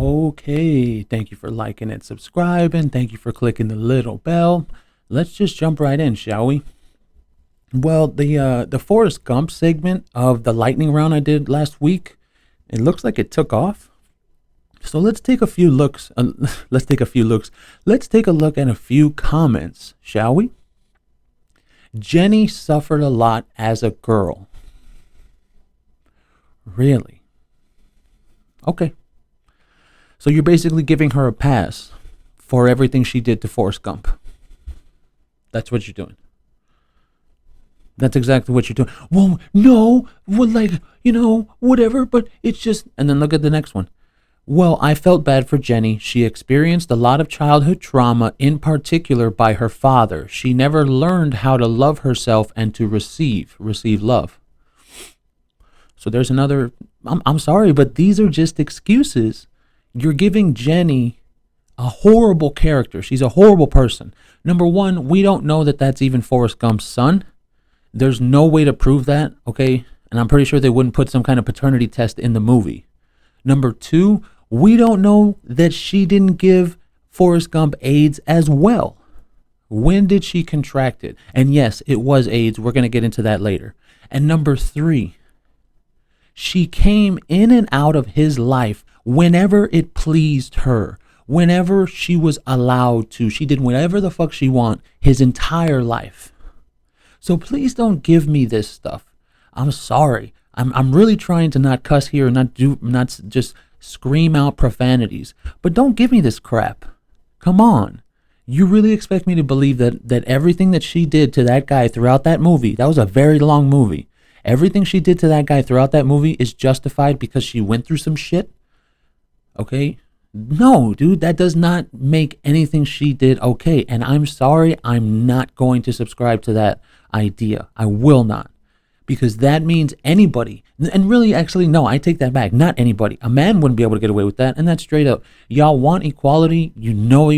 Okay, thank you for liking and subscribing. Thank you for clicking the little bell. Let's just jump right in, shall we? Well, the Forrest Gump segment of the lightning round I did last week, it looks like it took off. So let's take a few looks. Let's take a few looks. Let's take a look at a few comments, shall we? Jenny suffered a lot as a girl. Really? Okay. So you're basically giving her a pass for everything she did to Forrest Gump. That's what you're doing. That's exactly what you're doing. Well, no, well, whatever, but it's just, and then look at the next one. Well, I felt bad for Jenny. She experienced a lot of childhood trauma, in particular by her father. She never learned how to love herself and to receive love. So there's another, I'm sorry, but these are just excuses. You're giving Jenny a horrible character. She's a horrible person. Number one, we don't know that that's even Forrest Gump's son. There's no way to prove that, okay? And I'm pretty sure they wouldn't put some kind of paternity test in the movie. Number two, we don't know that she didn't give Forrest Gump AIDS as well. When did she contract it? And yes, it was AIDS. We're going to get into that later. And number three, she came in and out of his life whenever it pleased her. Whenever she was allowed to. She did whatever the fuck she want his entire life. So please don't give me this stuff. I'm sorry. I'm really trying to not cuss here and not just scream out profanities. But don't give me this crap. Come on. You really expect me to believe that everything that she did to that guy throughout that movie, that was a very long movie. Everything she did to that guy throughout that movie is justified because she went through some shit? Okay? No, dude, that does not make anything she did okay. And I'm sorry, I'm not going to subscribe to that idea. I will not. Because that means anybody, and really, actually, no, I take that back. Not anybody. A man wouldn't be able to get away with that. And that's straight up. Y'all want equality?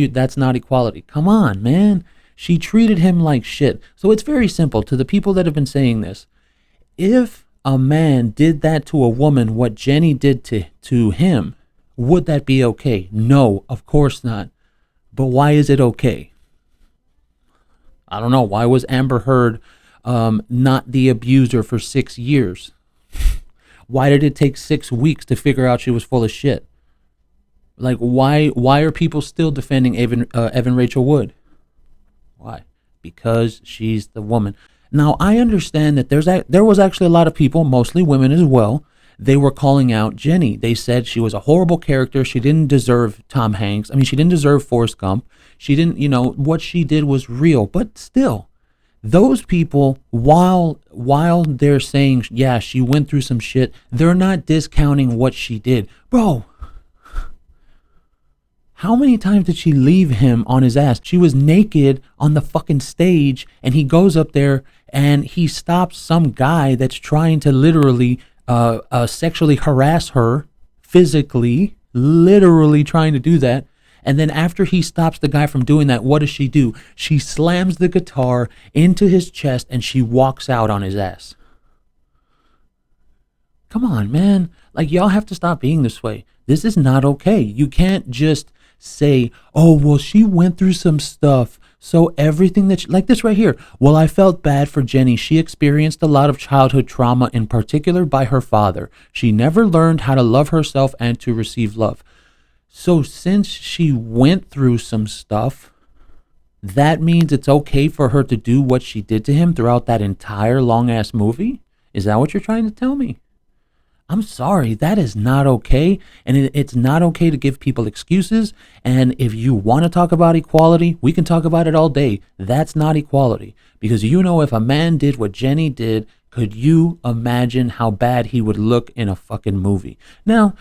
That's not equality. Come on, man. She treated him like shit. So it's very simple. To the people that have been saying this, if a man did that to a woman, what Jenny did to him, would that be okay? No, of course not. But why is it okay? I don't know. Why was Amber Heard not the abuser for 6 years? Why did it take 6 weeks to figure out she was full of shit? Like, why are people still defending Evan Rachel Wood? Why? Because she's the woman. Now, I understand that there was actually a lot of people, mostly women as well. They were calling out Jenny. They said she was a horrible character. She didn't deserve Tom Hanks. I mean, she didn't deserve Forrest Gump. She didn't, what she did was real. But still, those people, while they're saying, yeah, she went through some shit, they're not discounting what she did. Bro, how many times did she leave him on his ass? She was naked on the fucking stage, and he goes up there and he stops some guy that's trying to literally sexually harass her, physically, literally trying to do that. And then after he stops the guy from doing that, what does she do? She slams the guitar into his chest and she walks out on his ass. Come on, man. Like, y'all have to stop being this way. This is not okay. You can't just say, oh, well, she went through some stuff. So everything like this right here. Well, I felt bad for Jenny. She experienced a lot of childhood trauma, in particular by her father. She never learned how to love herself and to receive love. So since she went through some stuff, that means it's okay for her to do what she did to him throughout that entire long-ass movie? Is that what you're trying to tell me? I'm sorry, that is not okay. And it's not okay to give people excuses. And if you want to talk about equality, we can talk about it all day. That's not equality. Because if a man did what Jenny did, could you imagine how bad he would look in a fucking movie? Now,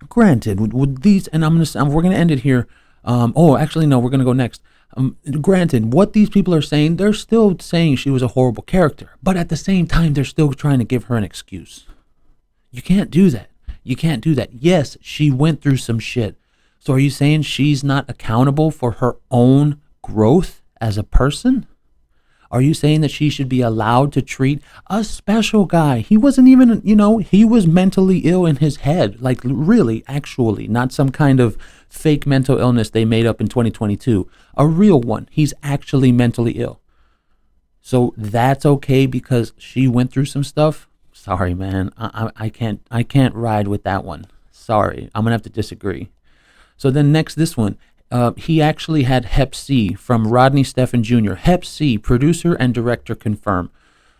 granted, with these, and we're gonna end it here. Actually, no, we're gonna go next. Granted, what these people are saying, they're still saying she was a horrible character, but at the same time, they're still trying to give her an excuse. You can't do that. You can't do that. Yes, she went through some shit. So are you saying she's not accountable for her own growth as a person? Are you saying that she should be allowed to treat a special guy? He wasn't even, he was mentally ill in his head. Like, really, actually, not some kind of fake mental illness they made up in 2022. A real one. He's actually mentally ill. So that's okay because she went through some stuff? Sorry, man. I can't ride with that one. Sorry. I'm going to have to disagree. So then next, this one. He actually had Hep C from Rodney Stephan Jr. Hep C, producer and director confirm.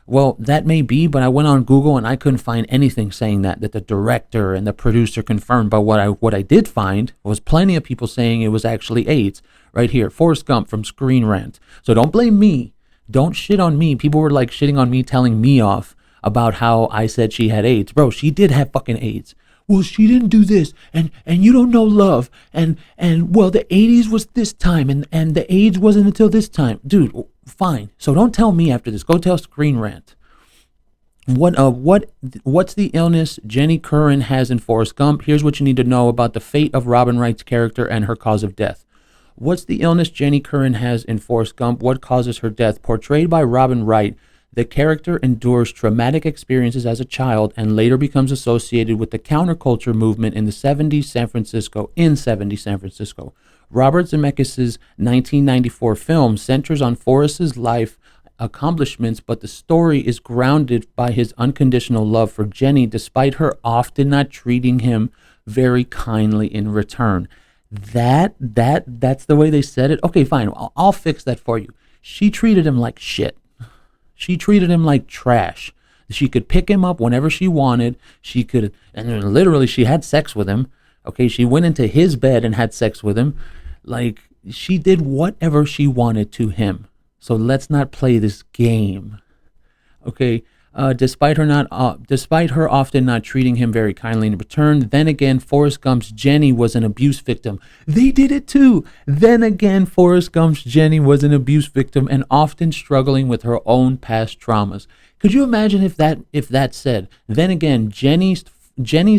Well, that may be, but I went on Google and I couldn't find anything saying that the director and the producer confirmed. But what I did find was plenty of people saying it was actually AIDS. Right here, Forrest Gump from Screen Rant. So don't blame me. Don't shit on me. People were like shitting on me, telling me off about how I said she had AIDS. Bro, she did have fucking AIDS. Well, she didn't do this, and you don't know love, and well, the 80s was this time, and the AIDS wasn't until this time. Dude, fine. So don't tell me after this. Go tell Screen Rant. What's the illness Jenny Curran has in Forrest Gump? Here's what you need to know about the fate of Robin Wright's character and her cause of death. What's the illness Jenny Curran has in Forrest Gump? What causes her death? Portrayed by Robin Wright, the character endures traumatic experiences as a child and later becomes associated with the counterculture movement in 70s San Francisco. Robert Zemeckis' 1994 film centers on Forrest's life accomplishments, but the story is grounded by his unconditional love for Jenny, despite her often not treating him very kindly in return. That's the way they said it. Okay, fine. I'll fix that for you. She treated him like shit. She treated him like trash. She could pick him up whenever she wanted. She could, and literally she had sex with him. Okay, she went into his bed and had sex with him. Like, she did whatever she wanted to him. So let's not play this game. Okay, despite her often not treating him very kindly in return. Then again, Forrest Gump's Jenny was an abuse victim. They did it too. Then again, Forrest Gump's Jenny was an abuse victim and often struggling with her own past traumas. Could you imagine if that said, then again, Jenny's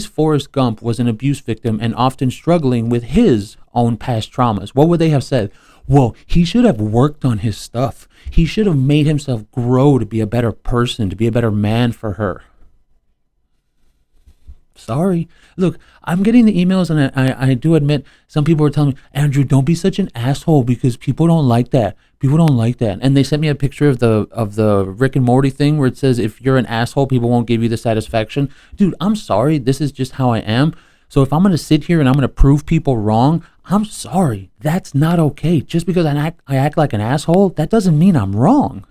Forrest Gump was an abuse victim and often struggling with his own past traumas? What would they have said? Well, he should have worked on his stuff. He should have made himself grow to be a better person, to be a better man for her. Sorry. Look, I'm getting the emails, and I do admit some people are telling me, Andrew, don't be such an asshole because people don't like that. People don't like that. And they sent me a picture of the Rick and Morty thing where it says, if you're an asshole, people won't give you the satisfaction. Dude, I'm sorry. This is just how I am. So if I'm going to sit here and I'm going to prove people wrong, I'm sorry. That's not okay. Just because I act like an asshole, that doesn't mean I'm wrong.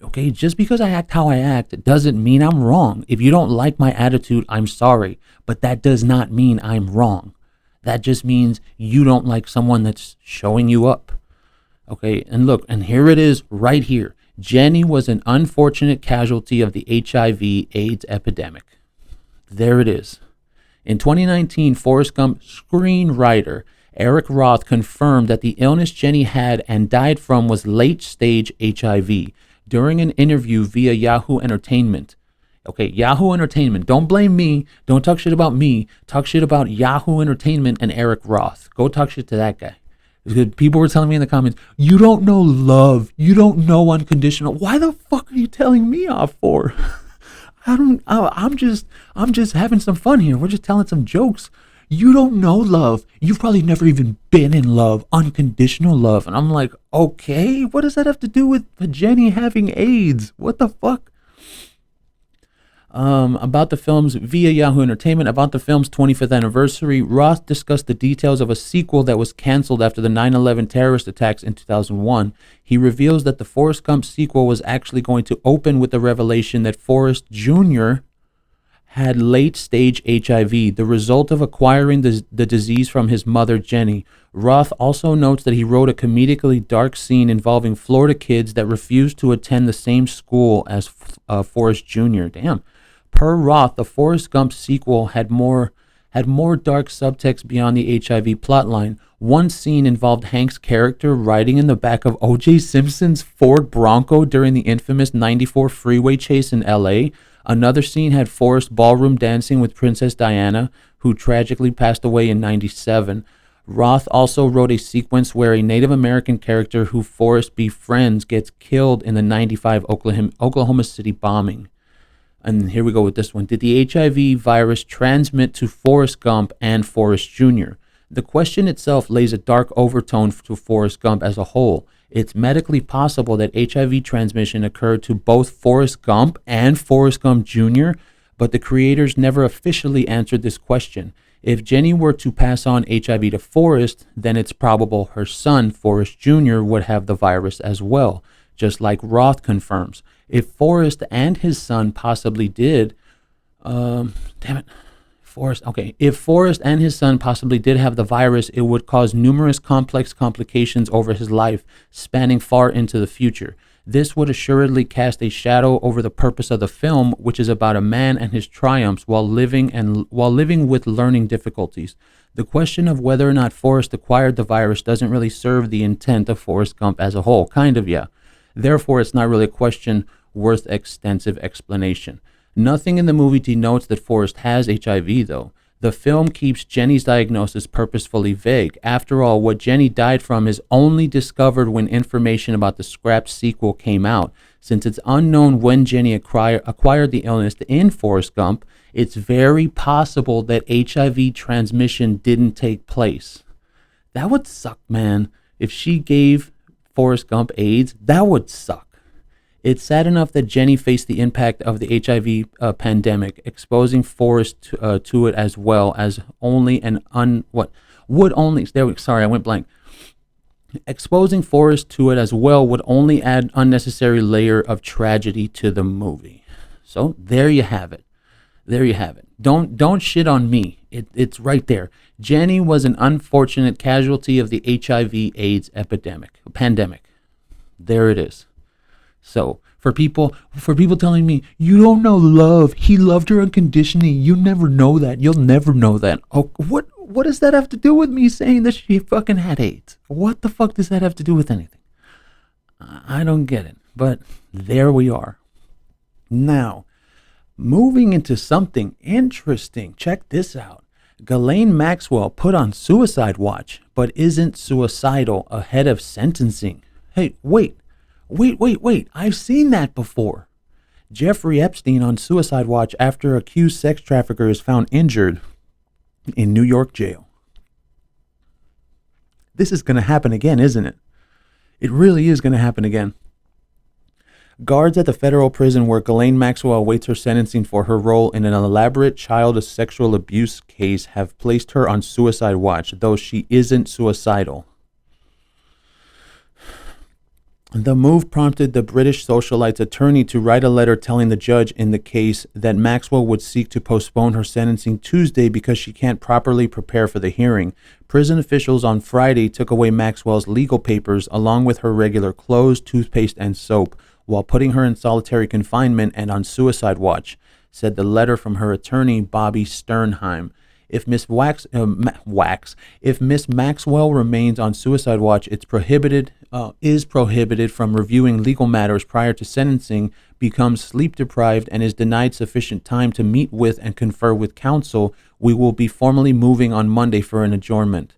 Okay, just because I act how I act, it doesn't mean I'm wrong. If you don't like my attitude, I'm sorry. But that does not mean I'm wrong. That just means you don't like someone that's showing you up. Okay, and look, and here it is right here. Jenny was an unfortunate casualty of the HIV/AIDS epidemic. There it is. In 2019, Forrest Gump screenwriter Eric Roth confirmed that the illness Jenny had and died from was late-stage HIV during an interview via Yahoo Entertainment. Okay, Yahoo Entertainment. Don't blame me. Don't talk shit about me. Talk shit about Yahoo Entertainment and Eric Roth. Go talk shit to that guy. Because people were telling me in the comments, you don't know love. You don't know unconditional. Why the fuck are you telling me off for? I'm just having some fun here. We're just telling some jokes. You don't know love. You've probably never even been in love, unconditional love. And I'm like, okay, what does that have to do with Jenny having AIDS? What the fuck? About the film's via Yahoo Entertainment, about the film's 25th anniversary, Roth discussed the details of a sequel that was canceled after the 9/11 terrorist attacks in 2001. He reveals that the Forrest Gump sequel was actually going to open with the revelation that Forrest Jr. had late-stage HIV, the result of acquiring the disease from his mother, Jenny. Roth also notes that he wrote a comedically dark scene involving Florida kids that refused to attend the same school as Forrest Jr. Damn. Per Roth, the Forrest Gump sequel had more dark subtext beyond the HIV plotline. One scene involved Hank's character riding in the back of O.J. Simpson's Ford Bronco during the infamous 94 freeway chase in L.A. Another scene had Forrest ballroom dancing with Princess Diana, who tragically passed away in 97. Roth also wrote a sequence where a Native American character who Forrest befriends gets killed in the 95 Oklahoma City bombing. And here we go with this one. Did the HIV virus transmit to Forrest Gump and Forrest Jr.? The question itself lays a dark overtone to Forrest Gump as a whole. It's medically possible that HIV transmission occurred to both Forrest Gump and Forrest Gump Jr., but the creators never officially answered this question. If Jenny were to pass on HIV to Forrest, then it's probable her son, Forrest Jr., would have the virus as well, just like Roth confirms. If Forrest and his son possibly did, if Forrest and his son possibly did have the virus, it would cause numerous complex complications over his life, spanning far into the future. This would assuredly cast a shadow over the purpose of the film, which is about a man and his triumphs while living with learning difficulties. The question of whether or not Forrest acquired the virus doesn't really serve the intent of Forrest Gump as a whole. Kind of, yeah. Therefore, it's not really a question worth extensive explanation. Nothing in the movie denotes that Forrest has HIV, though. The film keeps Jenny's diagnosis purposefully vague. After all, what Jenny died from is only discovered when information about the scrapped sequel came out. Since it's unknown when Jenny acquired the illness in Forrest Gump, it's very possible that HIV transmission didn't take place. That would suck, man. If she gave Forrest Gump AIDS, that would suck. It's sad enough that Jenny faced the impact of the HIV pandemic, exposing Forrest to it as well as Exposing Forrest to it as well would only add unnecessary layer of tragedy to the movie. So there you have it. There you have it. Don't shit on me. It's right there. Jenny was an unfortunate casualty of the HIV/AIDS pandemic. There it is. So for people telling me, you don't know love, he loved her unconditionally, you never know that, you'll never know that. Oh, what does that have to do with me saying that she fucking had AIDS? What the fuck does that have to do with anything? I don't get it, but there we are. Now, moving into something interesting. Check this out. Ghislaine Maxwell put on suicide watch, but isn't suicidal ahead of sentencing. Hey, wait. I've seen that before. Jeffrey Epstein on suicide watch after accused sex trafficker is found injured in New York jail. This is going to happen again, isn't it? It really is going to happen again. Guards at the federal prison where Ghislaine Maxwell awaits her sentencing for her role in an elaborate child sexual abuse case have placed her on suicide watch, though she isn't suicidal. The move prompted the British socialite's attorney to write a letter telling the judge in the case that Maxwell would seek to postpone her sentencing Tuesday because she can't properly prepare for the hearing. Prison officials on Friday took away Maxwell's legal papers along with her regular clothes, toothpaste, and soap while putting her in solitary confinement and on suicide watch, said the letter from her attorney, Bobby Sternheim. If Miss Maxwell remains on suicide watch, is prohibited from reviewing legal matters prior to sentencing, becomes sleep deprived, and is denied sufficient time to meet with and confer with counsel, we will be formally moving on Monday for an adjournment.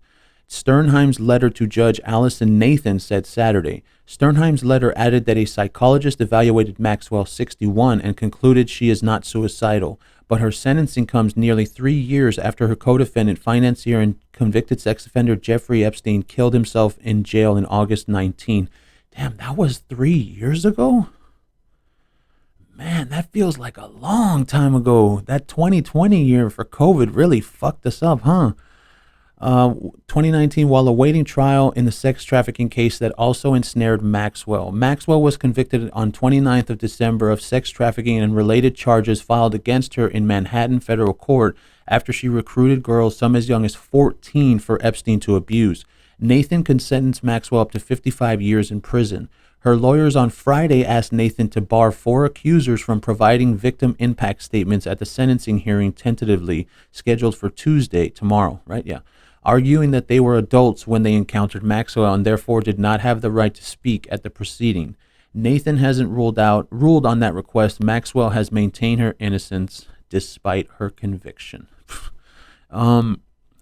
Sternheim's letter to Judge Allison Nathan said Saturday. Sternheim's letter added that a psychologist evaluated Maxwell, 61, and concluded she is not suicidal, but her sentencing comes nearly 3 years after her co-defendant, financier, and convicted sex offender Jeffrey Epstein killed himself in jail in August 19. Damn, that was 3 years ago? Man, that feels like a long time ago. That 2020 year for COVID really fucked us up, huh? 2019, while awaiting trial in the sex trafficking case that also ensnared Maxwell. Maxwell was convicted on 29th of December of sex trafficking and related charges filed against her in Manhattan federal court after she recruited girls, some as young as 14, for Epstein to abuse. Nathan can sentence Maxwell up to 55 years in prison. Her lawyers on Friday asked Nathan to bar 4 accusers from providing victim impact statements at the sentencing hearing tentatively scheduled for Tuesday, tomorrow, right? Yeah. Arguing that they were adults when they encountered Maxwell and therefore did not have the right to speak at the proceeding. Nathan hasn't ruled on that request. Maxwell has maintained her innocence despite her conviction.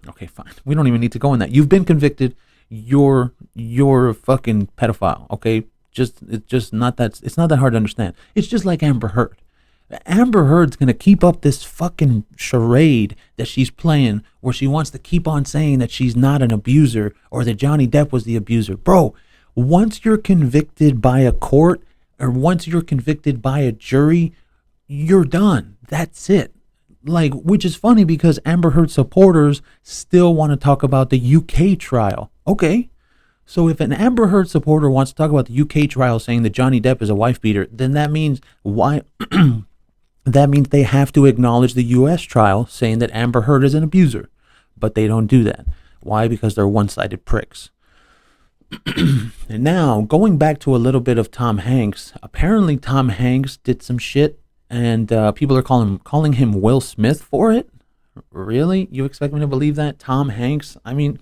Okay, fine. We don't even need to go in that. You've been convicted. You're a fucking pedophile. Okay, it's just not that. It's not that hard to understand. It's just like Amber Heard. Amber Heard's gonna keep up this fucking charade that she's playing, where she wants to keep on saying that she's not an abuser or that Johnny Depp was the abuser. Bro, once you're convicted by a court or once you're convicted by a jury, you're done. That's it. Like, which is funny because Amber Heard supporters still want to talk about the UK trial. Okay. So if an Amber Heard supporter wants to talk about the UK trial saying that Johnny Depp is a wife beater, then that means why that means they have to acknowledge the US trial saying that Amber Heard is an abuser. But they don't do that. Why? Because they're one-sided pricks. And now, going back to a little bit of Tom Hanks, apparently Tom Hanks did some shit and people are calling him Will Smith for it. Really? You expect me to believe that? Tom Hanks? I mean,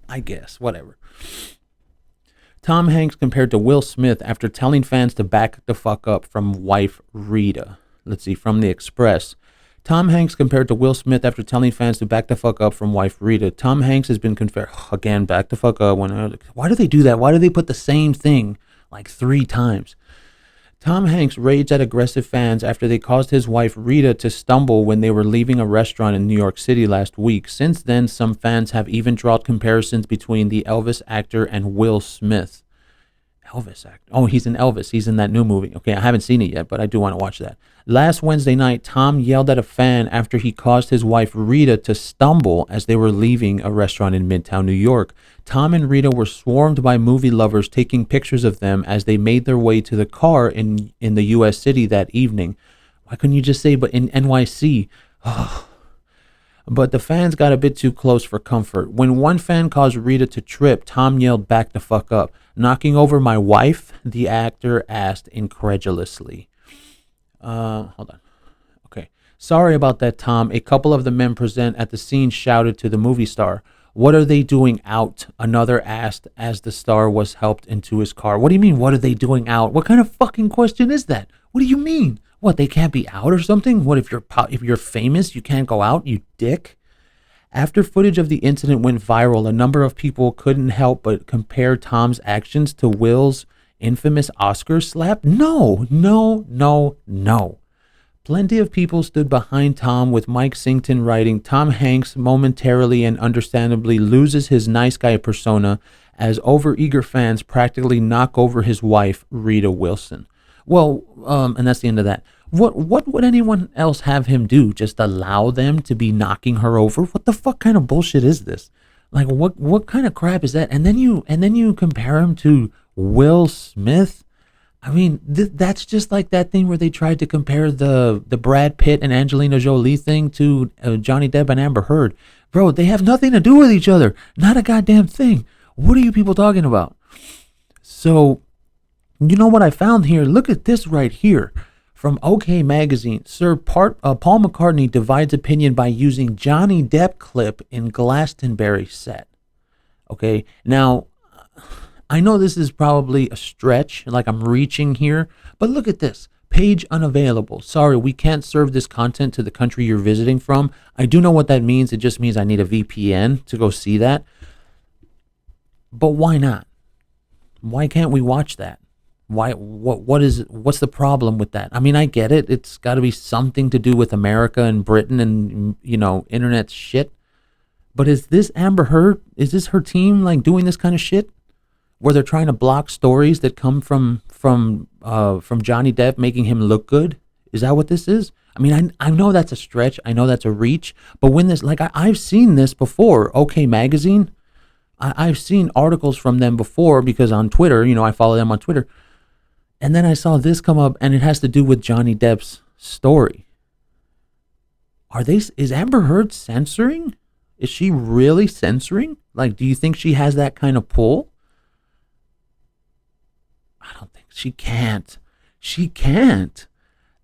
I guess, whatever. Tom Hanks compared to Will Smith after telling fans to back the fuck up from wife Rita. Let's see, from the Express. Tom Hanks compared to Will Smith after telling fans to back the fuck up from wife Rita. Tom Hanks has been again, back the fuck up. Why do they do that? Why do they put the same thing like 3 times? Tom Hanks raged at aggressive fans after they caused his wife Rita to stumble when they were leaving a restaurant in New York City last week. Since then, some fans have even drawn comparisons between the Elvis actor and Will Smith. Elvis actor? Oh, he's in Elvis. He's in that new movie. Okay, I haven't seen it yet, but I do want to watch that. Last Wednesday night, Tom yelled at a fan after he caused his wife Rita to stumble as they were leaving a restaurant in Midtown, New York. Tom and Rita were swarmed by movie lovers taking pictures of them as they made their way to the car in the U.S. city that evening. Why couldn't you just say, but in NYC? Oh. But the fans got a bit too close for comfort. When one fan caused Rita to trip, Tom yelled, "Back the fuck up." "Knocking over my wife?" the actor asked incredulously. Hold on. Okay. "Sorry about that, Tom." A couple of the men present at the scene shouted to the movie star. "What are they doing out?" another asked as the star was helped into his car. What do you mean, what are they doing out? What kind of fucking question is that? What do you mean? What, they can't be out or something? What, if you're famous, you can't go out, you dick? After footage of the incident went viral, a number of people couldn't help but compare Tom's actions to Will's infamous Oscar slap. No. Plenty of people stood behind Tom, with Mike Singleton writing, "Tom Hanks momentarily and understandably loses his nice guy persona as overeager fans practically knock over his wife, Rita Wilson." Well, and that's the end of that. What would anyone else have him do? Just allow them to be knocking her over? What the fuck kind of bullshit is this? Like, what kind of crap is that? And then you compare him to Will Smith. I mean, that's just like that thing where they tried to compare the Brad Pitt and Angelina Jolie thing to Johnny Depp and Amber Heard. Bro, they have nothing to do with each other. Not a goddamn thing. What are you people talking about? So, you know what I found here? Look at this right here. From OK Magazine. Sir, Paul McCartney divides opinion by using Johnny Depp clip in Glastonbury set. Okay, now, I know this is probably a stretch, like I'm reaching here, but look at this. Page unavailable. Sorry, we can't serve this content to the country you're visiting from. I do know what that means. It just means I need a VPN to go see that. But why not? Why can't we watch that? Why? What's the problem with that? I mean, I get it. It's got to be something to do with America and Britain and, internet shit. But is this Amber Heard? Is this her team like doing this kind of shit, where they're trying to block stories that come from Johnny Depp, making him look good? Is that what this is? I mean, I know that's a stretch. I know that's a reach. But when this, like, I've seen this before. OK Magazine. I've seen articles from them before because on Twitter, I follow them on Twitter. And then I saw this come up, and it has to do with Johnny Depp's story. Is Amber Heard censoring? Is she really censoring? Like, do you think she has that kind of pull? I don't think she can't. She can't.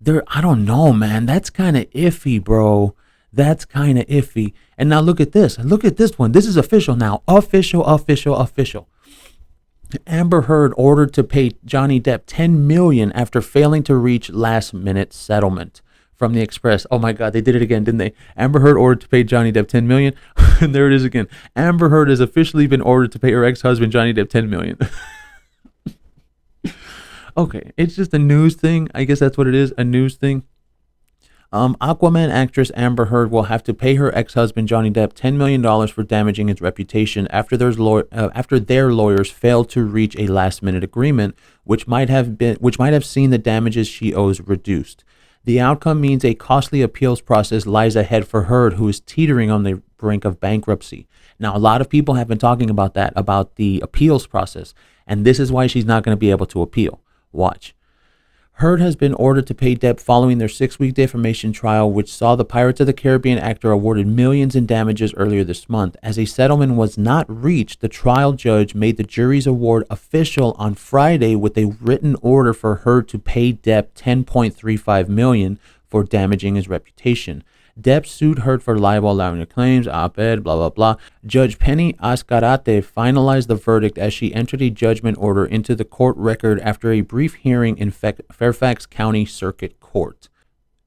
I don't know, man. That's kind of iffy, bro. That's kind of iffy. And now look at this. Look at this one. This is official now. Official. Amber Heard ordered to pay Johnny Depp $10 million after failing to reach last-minute settlement. from the Express. Oh my God, they did it again, didn't they? Amber Heard ordered to pay Johnny Depp $10 million. And there it is again. Amber Heard has officially been ordered to pay her ex-husband Johnny Depp $10 million. Okay, it's just a news thing. I guess that's what it is, a news thing. Aquaman actress Amber Heard will have to pay her ex-husband Johnny Depp $10 million for damaging his reputation after their lawyers failed to reach a last-minute agreement, which might have seen the damages she owes reduced. The outcome means a costly appeals process lies ahead for Heard, who is teetering on the brink of bankruptcy. Now, a lot of people have been talking about the appeals process, and this is why she's not going to be able to appeal. Watch. Heard has been ordered to pay Depp following their 6-week defamation trial, which saw the Pirates of the Caribbean actor awarded millions in damages earlier this month. As a settlement was not reached, the trial judge made the jury's award official on Friday with a written order for Heard to pay Depp $10.35 million for damaging his reputation. Depp sued Heard for libel, allowing claims, op-ed, blah, blah, blah. Judge Penny Ascarate finalized the verdict as she entered a judgment order into the court record after a brief hearing in Fairfax County Circuit Court.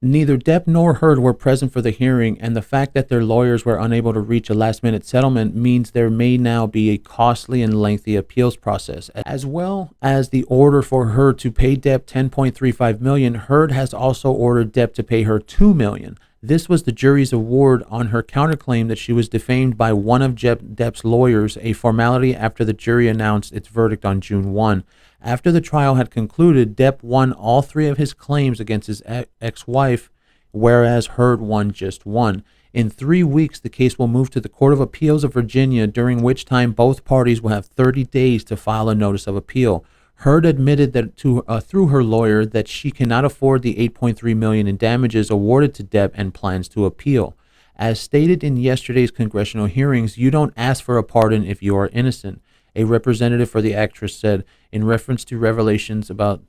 Neither Depp nor Heard were present for the hearing, and the fact that their lawyers were unable to reach a last-minute settlement means there may now be a costly and lengthy appeals process. As well as the order for Heard to pay Depp $10.35 million, Heard has also ordered Depp to pay her $2 million. This was the jury's award on her counterclaim that she was defamed by one of Depp's lawyers, a formality after the jury announced its verdict on June 1. After the trial had concluded, Depp won all 3 of his claims against his ex-wife, whereas Heard won just one. In 3 weeks, the case will move to the Court of Appeals of Virginia, during which time both parties will have 30 days to file a notice of appeal. Heard admitted that through her lawyer that she cannot afford the $8.3 million in damages awarded to Depp and plans to appeal. As stated in yesterday's congressional hearings, you don't ask for a pardon if you are innocent, a representative for the actress said in reference to revelations out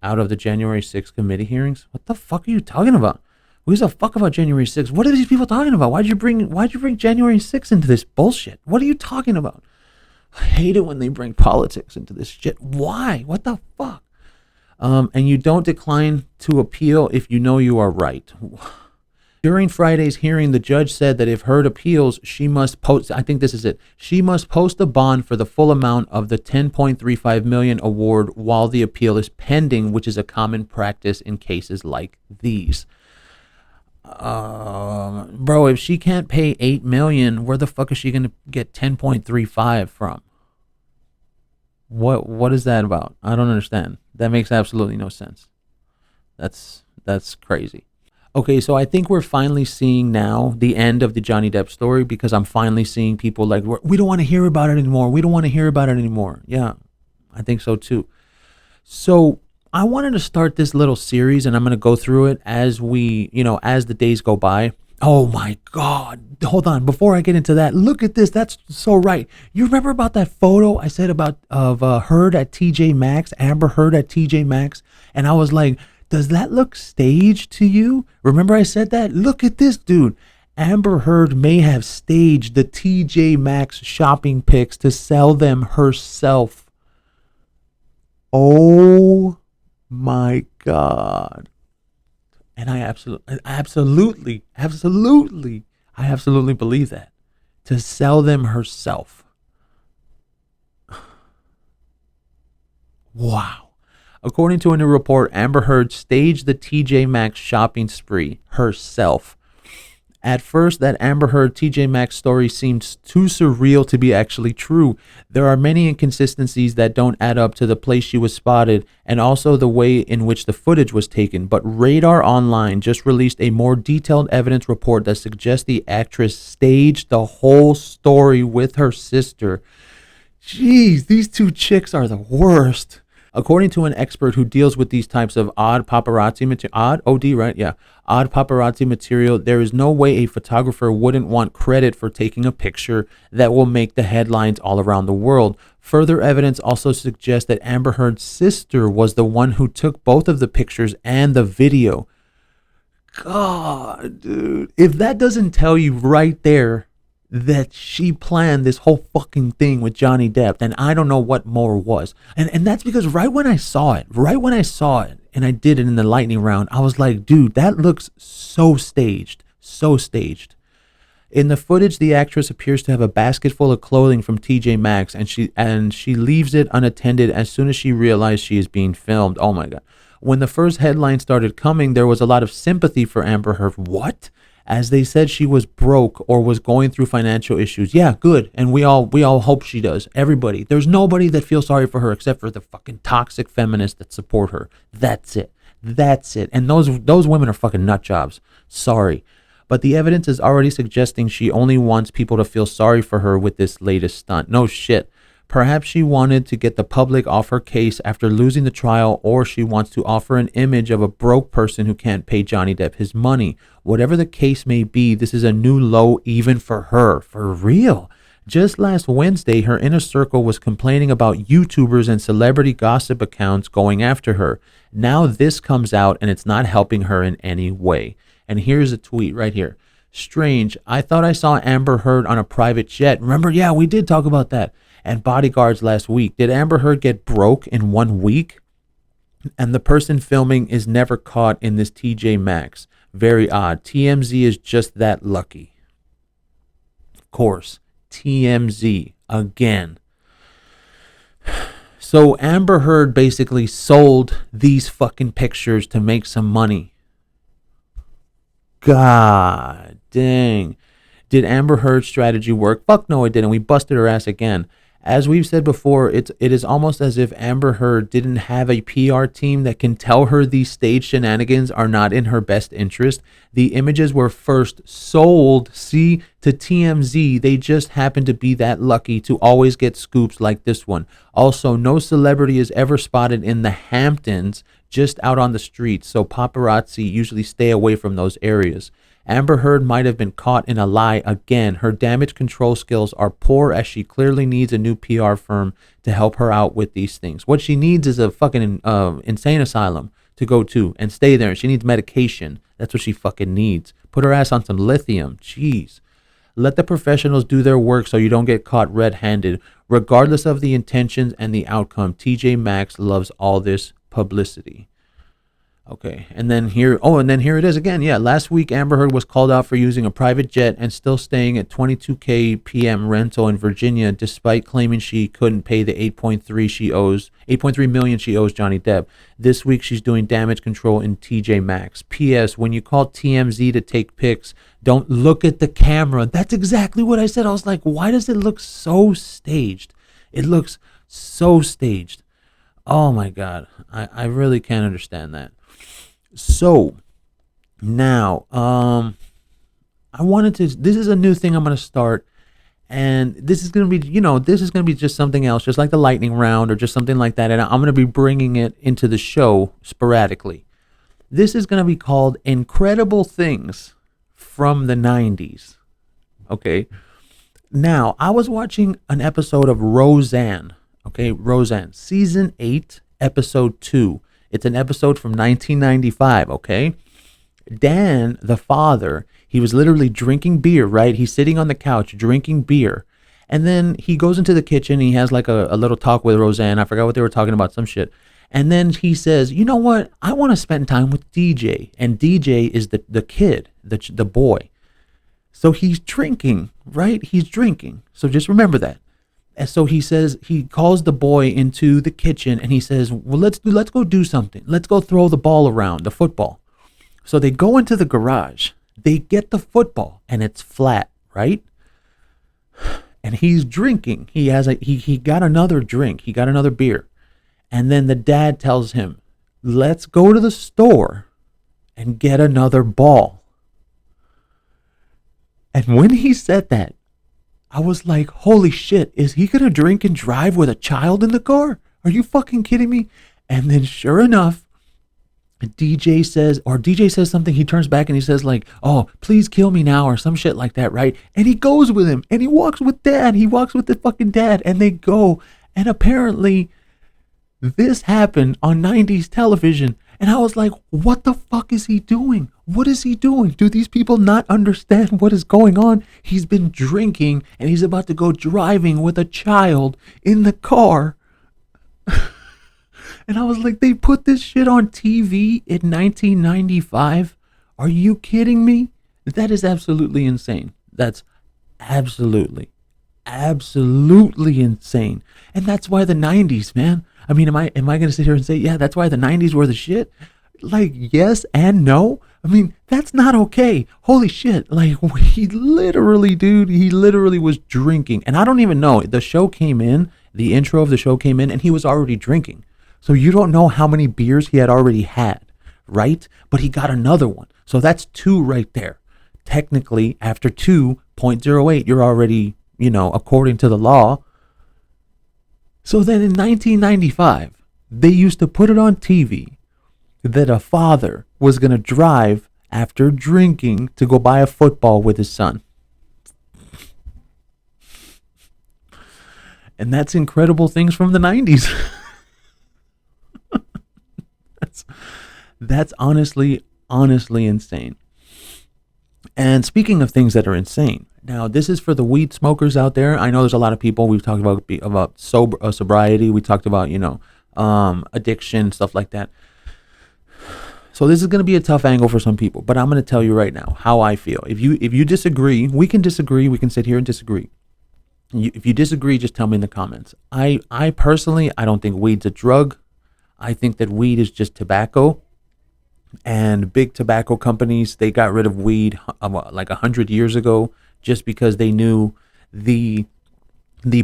of the January 6th committee hearings. What the fuck are you talking about? Who gives a fuck about January 6th? What are these people talking about? Why'd you bring January 6th into this bullshit? What are you talking about? I hate it when they bring politics into this shit. Why? What the fuck? And you don't decline to appeal if you know you are right. During Friday's hearing, the judge said that if Heard appeals, she must post, I think this is it, she must post a bond for the full amount of the $10.35 million award while the appeal is pending, which is a common practice in cases like these. Bro, if she can't pay $8 million, where the fuck is she gonna get 10.35 from? What is that about? I don't understand. That makes absolutely no sense. That's crazy. Okay, so I think we're finally seeing now the end of the Johnny Depp story, because I'm finally seeing people like, we don't want to hear about it anymore. We don't want to hear about it anymore. Yeah, I think so too. So I wanted to start this little series, and I'm going to go through it as as the days go by. Oh my God. Hold on. Before I get into that, look at this. That's so right. You remember about that photo I said of Heard at TJ Maxx, Amber Heard at TJ Maxx? And I was like, does that look staged to you? Remember I said that? Look at this, dude. Amber Heard may have staged the TJ Maxx shopping pics to sell them herself. Oh my God. And I absolutely believe that. To sell them herself. Wow. According to a new report, Amber Heard staged the TJ Maxx shopping spree herself. At first, that Amber Heard TJ Maxx story seems too surreal to be actually true. There are many inconsistencies that don't add up to the place she was spotted and also the way in which the footage was taken. But Radar Online just released a more detailed evidence report that suggests the actress staged the whole story with her sister. Jeez, these two chicks are the worst. According to an expert who deals with these types of odd paparazzi material, odd paparazzi material, there is no way a photographer wouldn't want credit for taking a picture that will make the headlines all around the world. Further evidence also suggests that Amber Heard's sister was the one who took both of the pictures and the video. God, dude, if that doesn't tell you right there that she planned this whole fucking thing with Johnny Depp, and I don't know what more was. And that's because right when I saw it, and I did it in the lightning round, I was like, dude, that looks so staged. So staged. In the footage, the actress appears to have a basket full of clothing from TJ Maxx, and she leaves it unattended as soon as she realized she is being filmed. Oh my God. When the first headline started coming, there was a lot of sympathy for Amber Heard. What? As they said she was broke or was going through financial issues. Yeah, good. And we all hope she does. Everybody. There's nobody that feels sorry for her except for the fucking toxic feminists that support her. That's it. And those women are fucking nut jobs. Sorry. But the evidence is already suggesting she only wants people to feel sorry for her with this latest stunt. No shit. Perhaps she wanted to get the public off her case after losing the trial, or she wants to offer an image of a broke person who can't pay Johnny Depp his money. Whatever the case may be, this is a new low even for her. For real. Just last Wednesday, her inner circle was complaining about YouTubers and celebrity gossip accounts going after her. Now this comes out and it's not helping her in any way. And here's a tweet right here. Strange. I thought I saw Amber Heard on a private jet. Remember? Yeah, we did talk about that. And bodyguards last week. Did Amber Heard get broke in 1 week? And the person filming is never caught in this TJ Maxx. Very odd. TMZ is just that lucky. Of course. TMZ. Again. So Amber Heard basically sold these fucking pictures to make some money. God dang. Did Amber Heard's strategy work? Fuck no, it didn't. We busted her ass again. As we've said before, it is almost as if Amber Heard didn't have a PR team that can tell her these stage shenanigans are not in her best interest. The images were first sold, to TMZ. They just happen to be that lucky to always get scoops like this one. Also, no celebrity is ever spotted in the Hamptons, just out on the streets, so paparazzi usually stay away from those areas. Amber Heard might have been caught in a lie again. Her damage control skills are poor, as she clearly needs a new PR firm to help her out with these things. What she needs is a fucking insane asylum to go to and stay there. She needs medication. That's what she fucking needs. Put her ass on some lithium. Jeez. Let the professionals do their work so you don't get caught red-handed. Regardless of the intentions and the outcome, TJ Maxx loves all this publicity. Okay, and then here it is again. Yeah, last week Amber Heard was called out for using a private jet and still staying at $22,000 PM rental in Virginia, despite claiming she couldn't pay the $8.3 million she owes Johnny Depp. This week she's doing damage control in TJ Maxx. P.S. When you call TMZ to take pics, don't look at the camera. That's exactly what I said. I was like, why does it look so staged? It looks so staged. Oh my God, I really can't understand that. So now, this is a new thing I'm going to start, and this is going to be, just something else, just like the lightning round or just something like that. And I'm going to be bringing it into the show sporadically. This is going to be called Incredible Things from the 90s. Okay. Now, I was watching an episode of Roseanne. Okay. Roseanne, season 8, episode 2. It's an episode from 1995, okay? Dan, the father, he was literally drinking beer, right? He's sitting on the couch drinking beer. And then he goes into the kitchen. He has like a little talk with Roseanne. I forgot what they were talking about, some shit. And then he says, you know what? I want to spend time with DJ. And DJ is the kid, the boy. So he's drinking, right? He's drinking. So just remember that. And so he says, he calls the boy into the kitchen and he says, well, let's go do something. Let's go throw the ball around, the football. So they go into the garage, they get the football and it's flat, right? And he's drinking. He got another drink. He got another beer. And then the dad tells him, let's go to the store and get another ball. And when he said that, I was like, holy shit, is he going to drink and drive with a child in the car? Are you fucking kidding me? And then sure enough, DJ says something. He turns back and he says like, oh, please kill me now or some shit like that, right? And he goes with him and he walks with dad. He walks with the fucking dad and they go. And apparently this happened on 90s television. And I was like, what the fuck is he doing? What is he doing? Do these people not understand what is going on? He's been drinking and he's about to go driving with a child in the car. And I was like, they put this shit on TV in 1995? Are you kidding me? That is absolutely insane. That's absolutely, absolutely insane. And that's why the 90s, man. I mean, am I going to sit here and say, yeah, that's why the 90s were the shit? Like, yes and no. I mean, that's not okay. Holy shit. Like, he literally, dude, he literally was drinking. And I don't even know. The show came in, the intro of the show came in, and he was already drinking. So you don't know how many beers he had already had, right? But he got another one. So that's 2 right there. Technically, after 2.08, you're already, according to the law. So then in 1995, they used to put it on TV that a father was going to drive after drinking to go buy a football with his son. And that's incredible things from the 90s. That's honestly insane. And speaking of things that are insane, now this is for the weed smokers out there. I know there's a lot of people. We've talked about sobriety. We talked about addiction, stuff like that. So this is going to be a tough angle for some people, but I'm going to tell you right now how I feel. If you disagree, we can disagree. We can sit here and disagree. If you disagree, just tell me in the comments. I personally, I don't think weed's a drug. I think that weed is just tobacco. And big tobacco companies, they got rid of weed like 100 years ago just because they knew the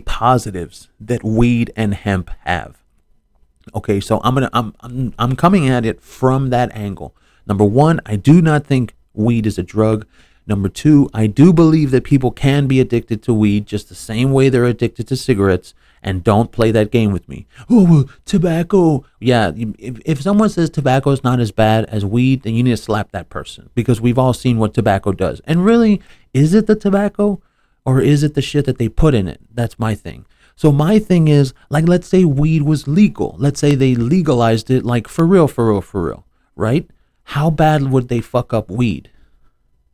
positives that weed and hemp have. Okay, so I'm coming at it from that angle. Number one, I do not think weed is a drug. Number two, I do believe that people can be addicted to weed just the same way they're addicted to cigarettes. And don't play that game with me. Oh, well, tobacco. Yeah, if someone says tobacco is not as bad as weed, then you need to slap that person, because we've all seen what tobacco does. And really, is it the tobacco or is it the shit that they put in it? That's my thing. So my thing is, like, let's say weed was legal. Let's say they legalized it, like, for real, right? How bad would they fuck up weed?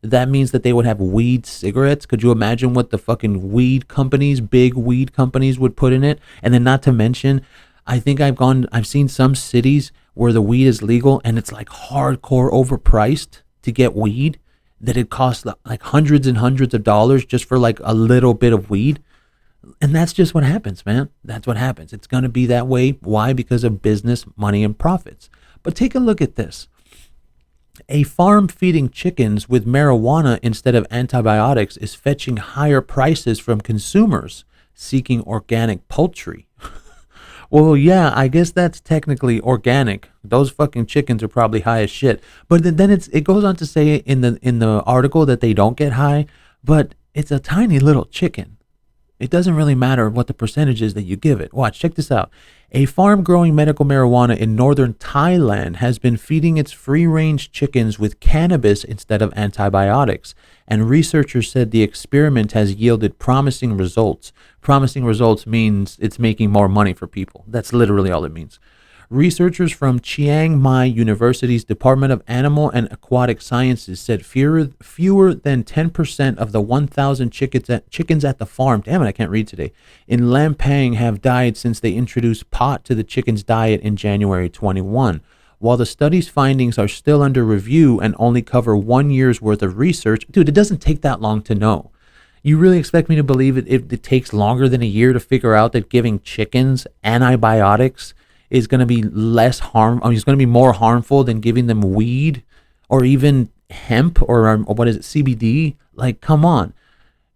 That means that they would have weed cigarettes. Could you imagine what the fucking big weed companies would put in it? And then not to mention, I think I've seen some cities where the weed is legal and it's like hardcore overpriced to get weed, that it costs like hundreds and hundreds of dollars just for like a little bit of weed. And that's just what happens, man. That's what happens. It's going to be that way. Why? Because of business, money, and profits. But take a look at this. A farm feeding chickens with marijuana instead of antibiotics is fetching higher prices from consumers seeking organic poultry. Well, yeah, I guess that's technically organic. Those fucking chickens are probably high as shit. But then it goes on to say in the article that they don't get high, but it's a tiny little chicken. It doesn't really matter what the percentage is that you give it. Watch, check this out. A farm growing medical marijuana in northern Thailand has been feeding its free-range chickens with cannabis instead of antibiotics, and researchers said the experiment has yielded promising results. Promising results means it's making more money for people. That's literally all it means. Researchers from Chiang Mai University's Department of Animal and Aquatic Sciences said fewer than 10% of the 1,000 chickens at the farm, damn it, I can't read today, in Lampang have died since they introduced pot to the chicken's diet in January 21. While the study's findings are still under review and only cover 1 year's worth of research, dude, it doesn't take that long to know. You really expect me to believe it takes longer than a year to figure out that giving chickens antibiotics is going to be it's going to be more harmful than giving them weed or even hemp or what is it, CBD? Like, come on.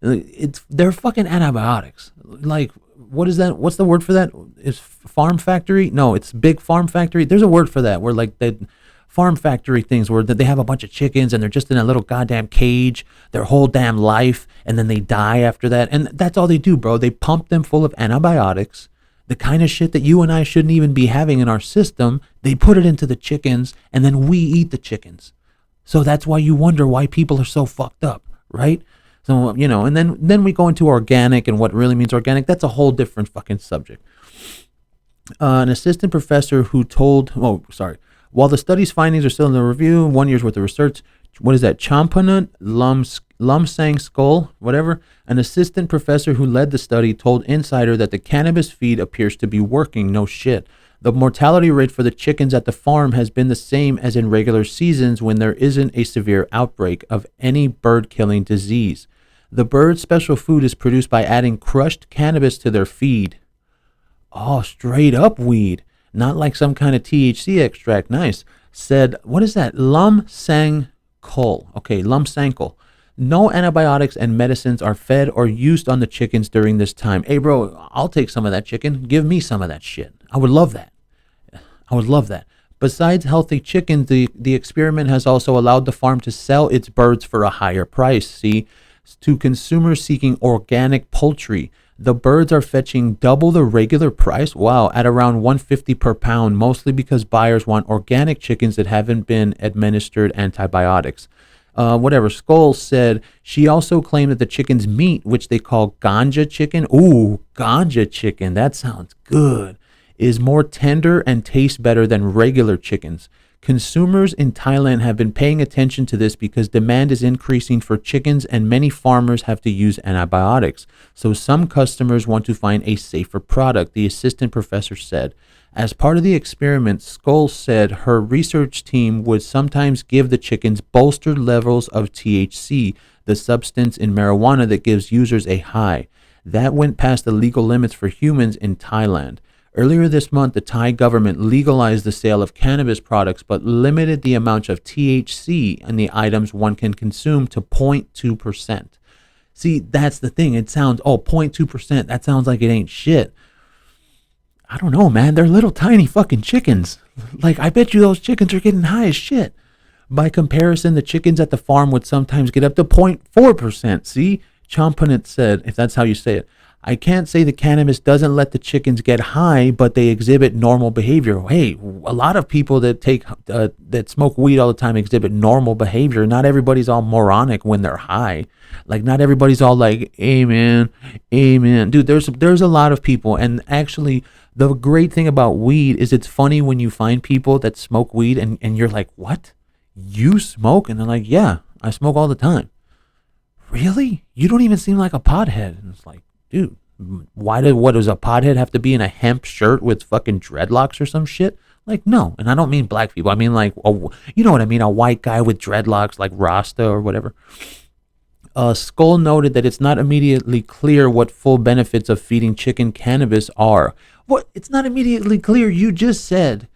They're fucking antibiotics. Like, what is that? What's the word for that? Is farm factory? No, it's big farm factory. There's a word for that where like the farm factory things where they have a bunch of chickens and they're just in a little goddamn cage their whole damn life and then they die after that. And that's all they do, bro. They pump them full of antibiotics. The kind of shit that you and I shouldn't even be having in our system, they put it into the chickens and then we eat the chickens. So that's why you wonder why people are so fucked up, right? So, and then we go into organic and what really means organic. That's a whole different fucking subject. An assistant professor While the study's findings are still in the review, 1 year's worth of research, what is that? Champagnat Lumsang Skull, whatever. An assistant professor who led the study told Insider that the cannabis feed appears to be working. No shit. The mortality rate for the chickens at the farm has been the same as in regular seasons when there isn't a severe outbreak of any bird-killing disease. The bird's special food is produced by adding crushed cannabis to their feed. Oh, straight up weed. Not like some kind of THC extract. Nice. Said, what is that? Lumsang Kol. Okay, Lumsankel. No antibiotics and medicines are fed or used on the chickens during this time. Hey, bro, I'll take some of that chicken. Give me some of that shit. I would love that. I would love that. Besides healthy chickens, the experiment has also allowed the farm to sell its birds for a higher price. See, to consumers seeking organic poultry, the birds are fetching double the regular price. Wow, at around $150 per pound, mostly because buyers want organic chickens that haven't been administered antibiotics. Whatever. Skull said she also claimed that the chicken's meat, which they call ganja chicken, ooh, ganja chicken, that sounds good, is more tender and tastes better than regular chickens. Consumers in Thailand have been paying attention to this because demand is increasing for chickens and many farmers have to use antibiotics. So some customers want to find a safer product, the assistant professor said. As part of the experiment, Skull said her research team would sometimes give the chickens bolstered levels of THC, the substance in marijuana that gives users a high. That went past the legal limits for humans in Thailand. Earlier this month, the Thai government legalized the sale of cannabis products, but limited the amount of THC in the items one can consume to 0.2%. See, that's the thing. It sounds, 0.2%. That sounds like it ain't shit. I don't know, man. They're little tiny fucking chickens. Like, I bet you those chickens are getting high as shit. By comparison, the chickens at the farm would sometimes get up to 0.4%. See? Champagnat said, if that's how you say it. I can't say the cannabis doesn't let the chickens get high, but they exhibit normal behavior. Hey, a lot of people that that smoke weed all the time exhibit normal behavior. Not everybody's all moronic when they're high. Like, not everybody's all like, amen, amen. Dude, there's a lot of people, and actually, the great thing about weed is it's funny when you find people that smoke weed and you're like, what? You smoke? And they're like, yeah, I smoke all the time. Really? You don't even seem like a pothead. And it's like, dude, what does a pothead have to be in a hemp shirt with fucking dreadlocks or some shit? Like, no. And I don't mean black people. I mean, like, you know what I mean? A white guy with dreadlocks, like Rasta or whatever. Skull noted that it's not immediately clear what full benefits of feeding chicken cannabis are. What? It's not immediately clear. You just said,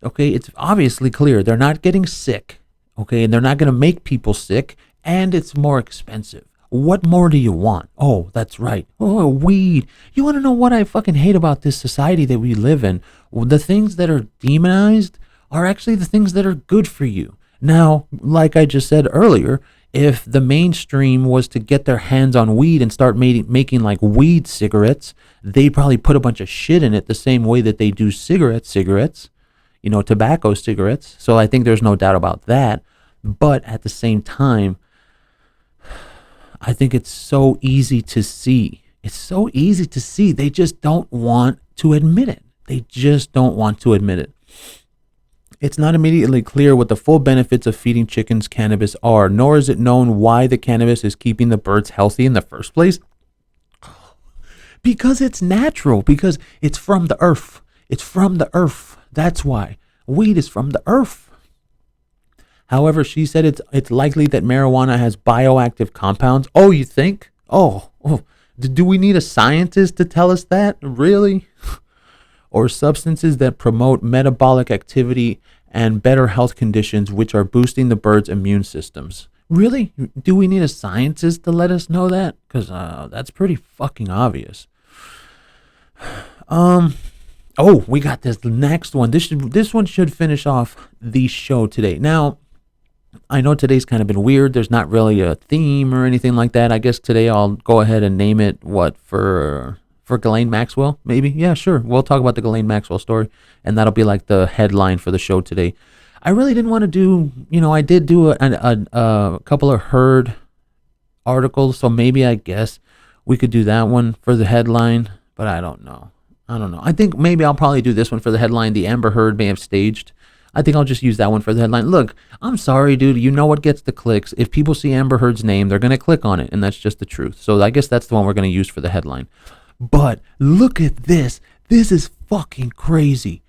okay, it's obviously clear. They're not getting sick, okay, and they're not going to make people sick, and it's more expensive. What more do you want? Oh, that's right. Oh, weed. You want to know what I fucking hate about this society that we live in? Well, the things that are demonized are actually the things that are good for you. Now, like I just said earlier, if the mainstream was to get their hands on weed and start making like weed cigarettes, they'd probably put a bunch of shit in it the same way that they do cigarettes, you know, tobacco cigarettes. So I think there's no doubt about that. But at the same time, I think it's so easy to see. It's so easy to see. They just don't want to admit it. They just don't want to admit it. It's not immediately clear what the full benefits of feeding chickens cannabis are, nor is it known why the cannabis is keeping the birds healthy in the first place. Because it's natural, because it's from the earth. It's from the earth. That's why. Weed is from the earth. However, she said it's likely that marijuana has bioactive compounds. Oh, you think? Oh, do we need a scientist to tell us that? Really? Or substances that promote metabolic activity and better health conditions, which are boosting the bird's immune systems. Really? Do we need a scientist to let us know that? Because that's pretty fucking obvious. We got this next one. This one should finish off the show today. Now, I know today's kind of been weird. There's not really a theme or anything like that. I guess today I'll go ahead and name it for Ghislaine Maxwell, maybe? Yeah, sure. We'll talk about the Ghislaine Maxwell story, and that'll be like the headline for the show today. I really didn't want to do, I did do a couple of Herd articles, so maybe I guess we could do that one for the headline, but I don't know. I think maybe I'll probably do this one for the headline. The Amber Heard may have staged I think I'll just use that one for the headline. Look, I'm sorry, dude. You know what gets the clicks? If people see Amber Heard's name, they're going to click on it, and that's just the truth. So I guess that's the one we're going to use for the headline. But look at this. This is fucking crazy.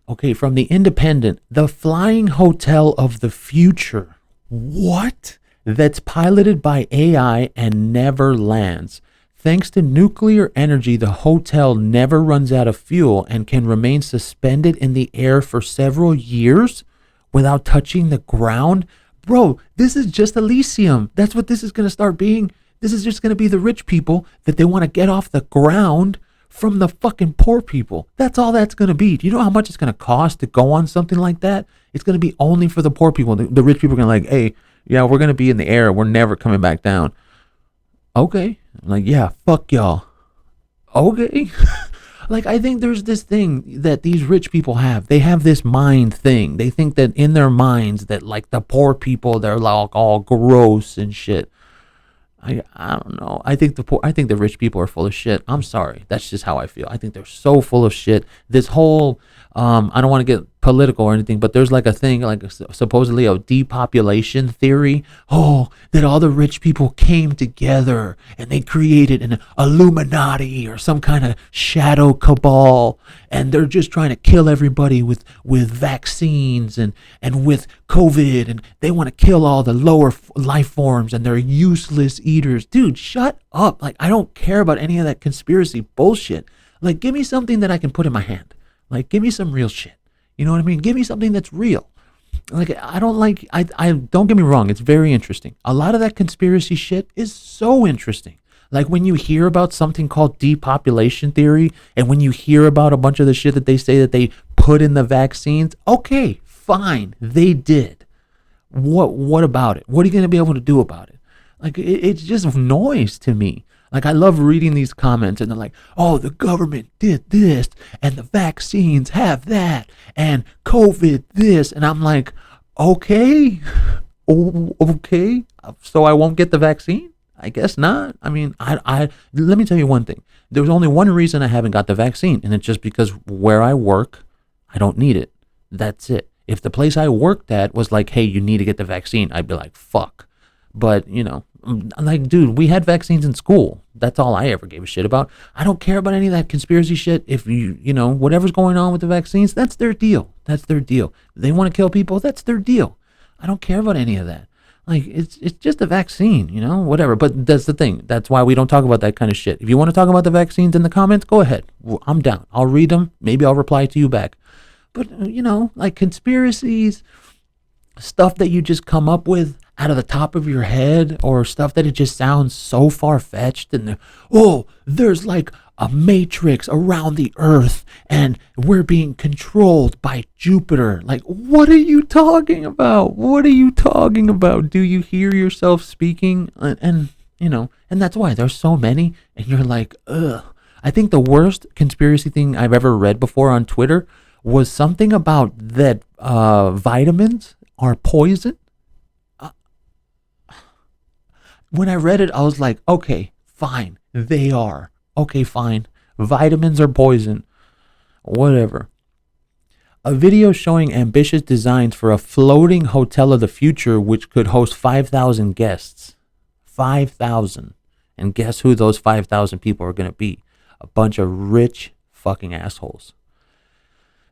Okay, from the Independent, the flying hotel of the future. What? That's piloted by AI and never lands. Thanks to nuclear energy, the hotel never runs out of fuel and can remain suspended in the air for several years without touching the ground. Bro, this is just Elysium. That's what this is going to start being. This is just going to be the rich people that they want to get off the ground from the fucking poor people. That's all that's going to be. Do you know how much it's going to cost to go on something like that? It's going to be only for the poor people. The rich people are going to like, hey, yeah, we're going to be in the air. We're never coming back down. Okay. I'm like, yeah, fuck y'all. Okay. Like, I think there's this thing that these rich people have. They have this mind thing. They think that in their minds that, like, the poor people, they're like all gross and shit. I don't know. I think the rich people are full of shit. I'm sorry. That's just how I feel. I think they're so full of shit. This whole I don't want to get political or anything, but there's like a thing, like supposedly a depopulation theory. Oh, that all the rich people came together and they created an Illuminati or some kind of shadow cabal, and they're just trying to kill everybody with vaccines and with COVID, and they want to kill all the lower life forms, and they're useless eaters. Dude, shut up. Like, I don't care about any of that conspiracy bullshit. Like, give me something that I can put in my hand. Like, give me some real shit. You know what I mean? Give me something that's real. Like, I don't get me wrong. It's very interesting. A lot of that conspiracy shit is so interesting. Like, when you hear about something called depopulation theory, and when you hear about a bunch of the shit that they say that they put in the vaccines, okay, fine, they did. What about it? What are you going to be able to do about it? Like, it's just noise to me. Like, I love reading these comments, and they're like, oh, the government did this, and the vaccines have that, and COVID this. And I'm like, okay, okay, so I won't get the vaccine? I guess not. I mean, I let me tell you one thing. There's only one reason I haven't got the vaccine, and it's just because where I work, I don't need it. That's it. If the place I worked at was like, hey, you need to get the vaccine, I'd be like, fuck. But, you know, I'm like, dude, we had vaccines in school. That's all I ever gave a shit about. I don't care about any of that conspiracy shit. If you know, whatever's going on with the vaccines, that's their deal. That's their deal. They want to kill people, that's their deal. I don't care about any of that. Like, it's just a vaccine, you know, whatever. But that's the thing. That's why we don't talk about that kind of shit. If you want to talk about the vaccines in the comments, go ahead. I'm down. I'll read them. Maybe I'll reply to you back. But, you know, like conspiracies, stuff that you just come up with out of the top of your head, or stuff that it just sounds so far-fetched, and there's like a matrix around the earth and we're being controlled by Jupiter. Like, what are you talking about? What are you talking about? Do you hear yourself speaking? And you know, and that's why there's so many, and you're like, ugh. I think the worst conspiracy thing I've ever read before on Twitter was something about that vitamins are poison. When I read it, I was like, okay, fine, they are. Okay, fine. Vitamins are poison. Whatever. A video showing ambitious designs for a floating hotel of the future which could host 5,000 guests. 5,000. And guess who those 5,000 people are going to be? A bunch of rich fucking assholes.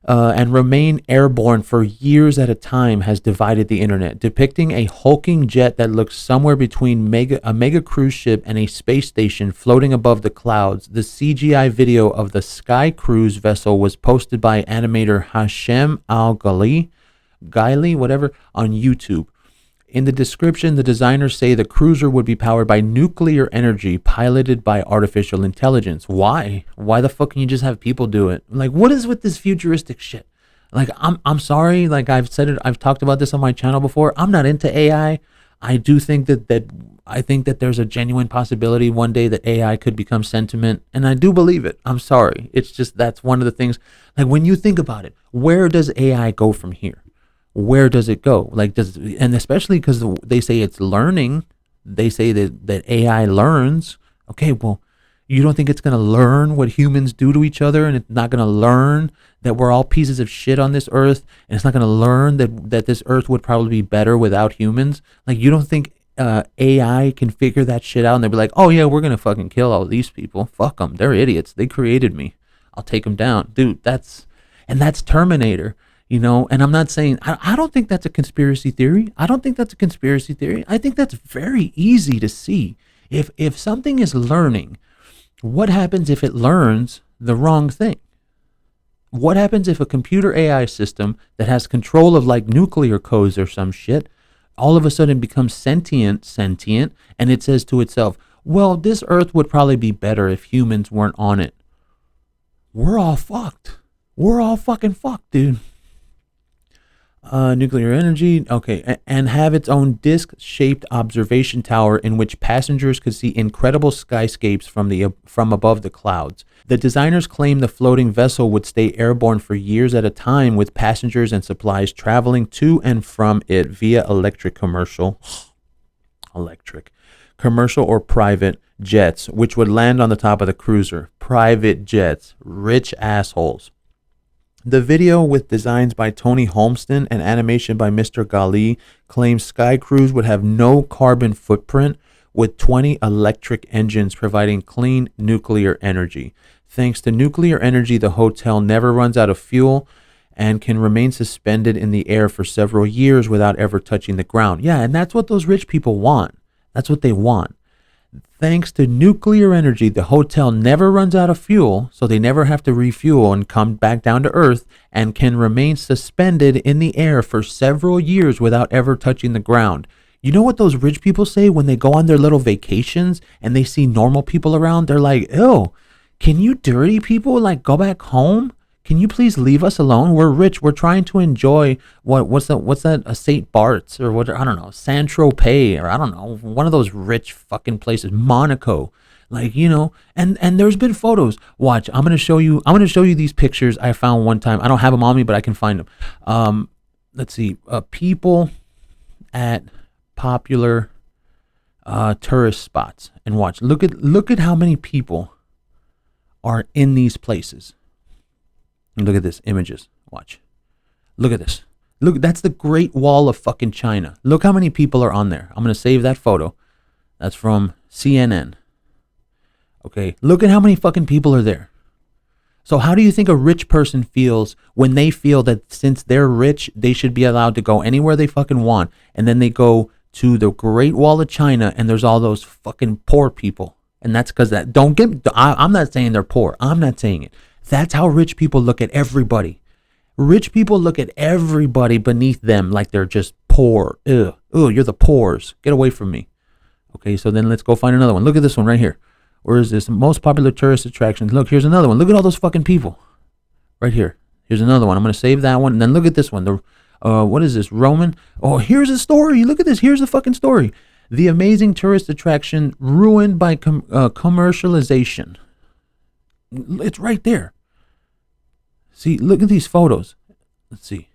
And remain airborne for years at a time has divided the internet, depicting a hulking jet that looks somewhere between a mega cruise ship and a space station floating above the clouds. The CGI video of the Sky Cruise vessel was posted by animator Hashem Al-Ghali, whatever, on YouTube. In the description, the designers say the cruiser would be powered by nuclear energy piloted by artificial intelligence. Why? Why the fuck can you just have people do it? Like, what is with this futuristic shit? Like, I'm sorry, like I've said it, I've talked about this on my channel before. I'm not into AI. I do think that there's a genuine possibility one day that AI could become sentient, and I do believe it. I'm sorry. It's just, that's one of the things, like, when you think about it, where does AI go from here? Where does it go? Like, and especially because they say it's learning, they say that AI learns. Okay, well, You don't think it's going to learn what humans do to each other, and it's not going to learn that we're all pieces of shit on this earth, and it's not going to learn that this earth would probably be better without humans? Like, you don't think AI can figure that shit out, and they'll be like, oh yeah, we're going to fucking kill all these people. Fuck them. They're idiots. They created me. I'll take them down. Dude, that's Terminator. And I'm not saying, I don't think that's a conspiracy theory. I don't think that's a conspiracy theory. I think that's very easy to see. If something is learning, what happens if it learns the wrong thing? What happens if a computer AI system that has control of like nuclear codes or some shit all of a sudden becomes sentient, and it says to itself, well, this earth would probably be better if humans weren't on it. We're all fucked. We're all fucking fucked, dude. Nuclear energy, okay, and have its own disc-shaped observation tower in which passengers could see incredible skyscapes from above the clouds. The designers claim the floating vessel would stay airborne for years at a time, with passengers and supplies traveling to and from it via commercial or private jets, which would land on the top of the cruiser. Private jets, rich assholes. The video, with designs by Tony Holmston and animation by Mr. Gali, claims Sky Cruise would have no carbon footprint, with 20 electric engines providing clean nuclear energy. Thanks to nuclear energy, the hotel never runs out of fuel and can remain suspended in the air for several years without ever touching the ground. Yeah, and that's what those rich people want. That's what they want. Thanks to nuclear energy, the hotel never runs out of fuel, so they never have to refuel and come back down to Earth, and can remain suspended in the air for several years without ever touching the ground. You know what those rich people say when they go on their little vacations and they see normal people around? They're like, ew, can you dirty people like go back home? Can you please leave us alone? We're rich. We're trying to enjoy what's that? A St. Bart's or what? I don't know. Saint Tropez, or I don't know. One of those rich fucking places. Monaco, And there's been photos. Watch. I'm gonna show you these pictures I found one time. I don't have them on me, but I can find them. Let's see. People at popular tourist spots, and watch. Look at how many people are in these places. Look at this, images. Watch. Look at this. Look, that's the Great Wall of fucking China. Look how many people are on there. I'm going to save that photo. That's from CNN. Okay, look at how many fucking people are there. So how do you think a rich person feels when they feel that since they're rich, they should be allowed to go anywhere they fucking want, and then they go to the Great Wall of China and there's all those fucking poor people? And that's because I'm not saying they're poor. I'm not saying it. That's how rich people look at everybody. Rich people look at everybody beneath them like they're just poor. Ugh, you're the poors. Get away from me. Okay, so then let's go find another one. Look at this one right here. Where is this? Most popular tourist attractions. Look, here's another one. Look at all those fucking people. Right here. Here's another one. I'm going to save that one. And then look at this one. What is this? Roman? Oh, here's a story. Look at this. Here's a fucking story. The amazing tourist attraction ruined by commercialization. It's right there. See, look at these photos. Let's see.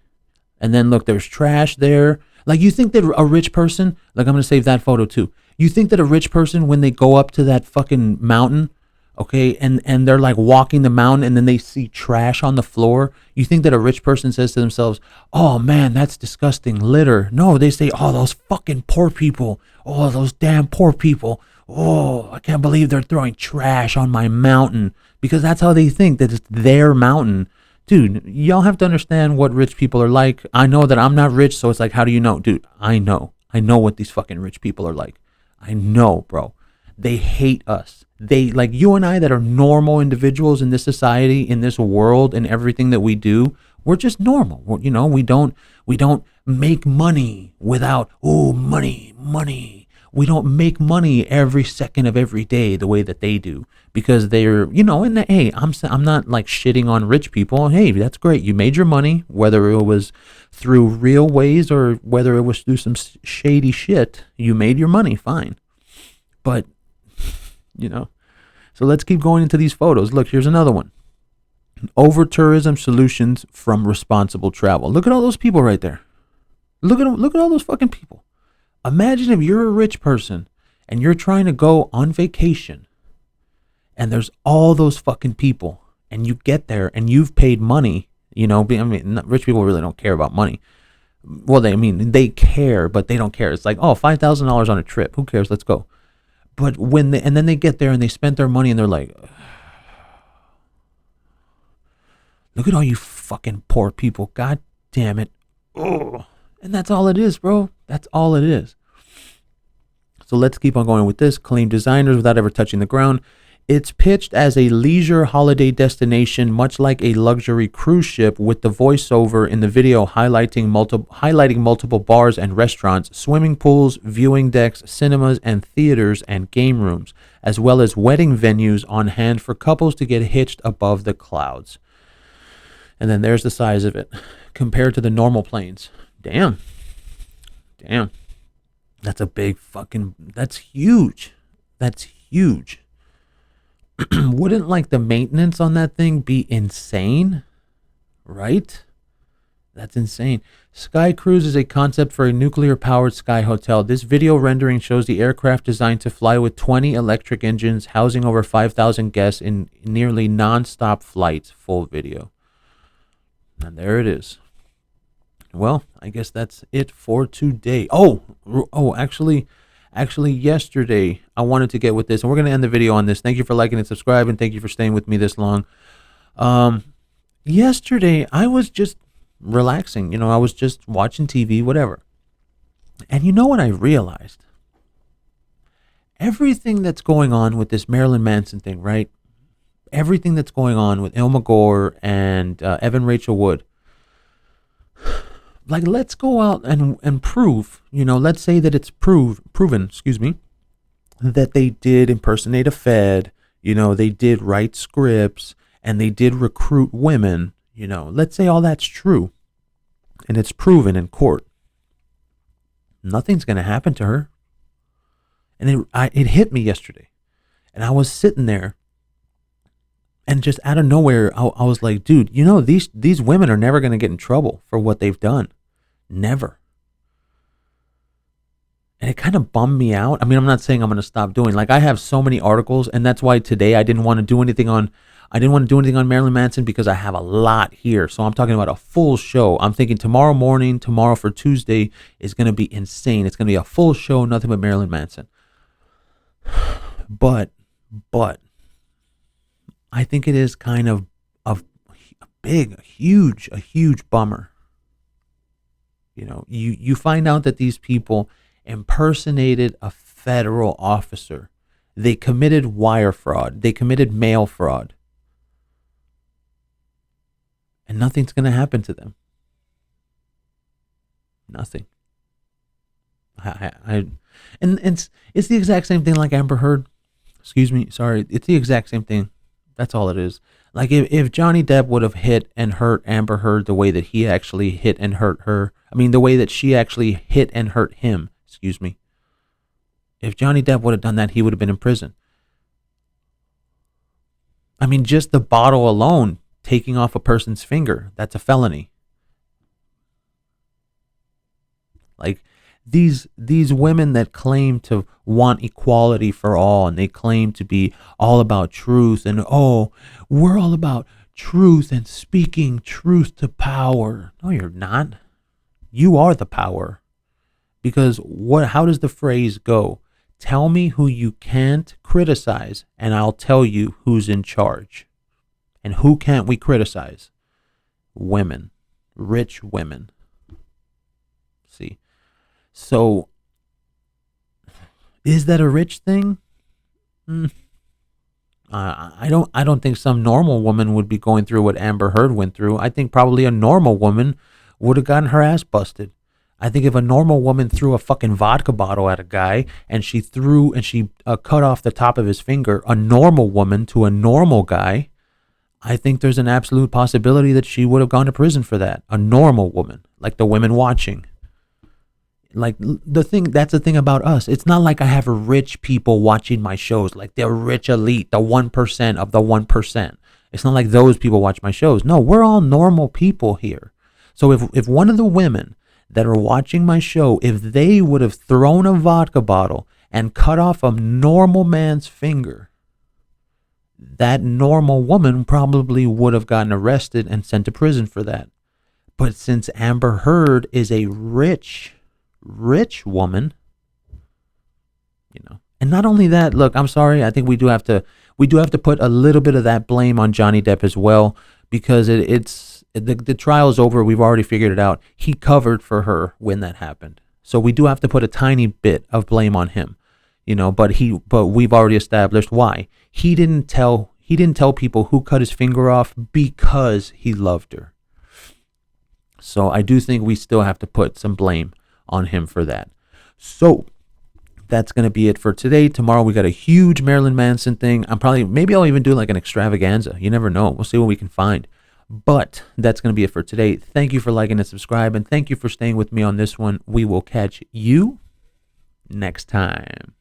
And then look, there's trash there. Like, you think that a rich person, like, I'm going to save that photo too. You think that a rich person, when they go up to that fucking mountain, okay, and they're like walking the mountain and then they see trash on the floor, you think that a rich person says to themselves, oh man, that's disgusting, litter? No, they say, oh, those fucking poor people. Oh, those damn poor people. Oh, I can't believe they're throwing trash on my mountain. Because that's how they think, that it's their mountain. Dude, y'all have to understand what rich people are like. I know that I'm not rich, so it's like, how do you know? Dude, I know. I know what these fucking rich people are like. I know, bro. They hate us. They, like you and I that are normal individuals in this society, in this world, and everything that we do, we're just normal. We don't make money without, money. We don't make money every second of every day the way that they do, because they're, hey, I'm not like shitting on rich people. Hey, that's great. You made your money, whether it was through real ways or whether it was through some shady shit. You made your money, fine. But, so let's keep going into these photos. Look, here's another one. Over tourism solutions from responsible travel. Look at all those people right there. Look at all those fucking people. Imagine if you're a rich person and you're trying to go on vacation And there's all those fucking people, and you get there and you've paid money. I mean, rich people really don't care about money. Well, they care, but they don't care. It's like, oh, $5,000 on a trip. Who cares? Let's go. But then they get there and they spent their money and they're like, look at all you fucking poor people. God damn it. Oh. And that's all it is, bro. That's all it is. So let's keep on going with this. Claim designers without ever touching the ground. It's pitched as a leisure holiday destination, much like a luxury cruise ship, with the voiceover in the video highlighting multiple bars and restaurants, swimming pools, viewing decks, cinemas and theaters and game rooms, as well as wedding venues on hand for couples to get hitched above the clouds. And then there's the size of it compared to the normal planes. Damn. That's a big fucking, that's huge. Wouldn't like the maintenance on that thing be insane? Right? That's insane. Sky Cruise is a concept for a nuclear-powered sky hotel. This video rendering shows the aircraft designed to fly with 20 electric engines, housing over 5,000 guests in nearly non-stop flights. Full video. And there it is. Well, I guess that's it for today. Actually, yesterday, I wanted to get with this, and we're going to end the video on this. Thank you for liking and subscribing. Thank you for staying with me this long. Yesterday, I was just relaxing. I was just watching TV, whatever. And you know what I realized? Everything that's going on with this Marilyn Manson thing, right? Everything that's going on with Ilma Gore and Evan Rachel Wood. Like, let's go out and prove, let's say that it's proven, that they did impersonate a Fed, they did write scripts and they did recruit women, let's say all that's true and it's proven in court. Nothing's going to happen to her. And it hit me yesterday, and I was sitting there and just out of nowhere, I was like, dude, these women are never going to get in trouble for what they've done. Never. And it kind of bummed me out. I mean, I'm not saying I'm going to stop doing. Like, I have so many articles, and that's why today I didn't want to do anything on Marilyn Manson, because I have a lot here. So I'm talking about a full show. I'm thinking tomorrow for Tuesday is going to be insane. It's going to be a full show, nothing but Marilyn Manson. But I think it is kind of a huge bummer. You find out that these people impersonated a federal officer. They committed wire fraud. They committed mail fraud. And nothing's going to happen to them. Nothing. And it's the exact same thing like Amber Heard. It's the exact same thing. That's all it is. Like, if Johnny Depp would have hit and hurt Amber Heard the way that he actually hit and hurt her, the way that she actually hit and hurt him, if Johnny Depp would have done that, he would have been in prison. Just the bottle alone, taking off a person's finger, that's a felony. Like, these women that claim to want equality for all, and they claim to be all about truth, and we're all about truth and speaking truth to power. No, you're not. You are the power. Because how does the phrase go? Tell me who you can't criticize, and I'll tell you who's in charge. And who can't we criticize? Women. Rich women. See? So, is that a rich thing? I don't think some normal woman would be going through what Amber Heard went through. I think probably a normal woman would have gotten her ass busted. I think if a normal woman threw a fucking vodka bottle at a guy and she cut off the top of his finger, a normal woman to a normal guy, I think there's an absolute possibility that she would have gone to prison for that. A normal woman, like the women watching. Like, that's the thing about us. It's not like I have rich people watching my shows, like the rich elite, the 1% of the 1%. It's not like those people watch my shows. No, we're all normal people here. So if one of the women that are watching my show, if they would have thrown a vodka bottle and cut off a normal man's finger, that normal woman probably would have gotten arrested and sent to prison for that. But since Amber Heard is a rich woman, and not only that, look, I'm sorry, I think we do have to put a little bit of that blame on Johnny Depp as well, because the trial's over. We've already figured it out. He covered for her when that happened. So we do have to put a tiny bit of blame on him, but we've already established why. He didn't tell people who cut his finger off because he loved her. So I do think we still have to put some blame on him for that. So that's going to be it for today. Tomorrow we got a huge Marilyn Manson thing. Maybe I'll even do like an extravaganza. You never know. We'll see what we can find. But that's going to be it for today. Thank you for liking and subscribing. Thank you for staying with me on this one. We will catch you next time.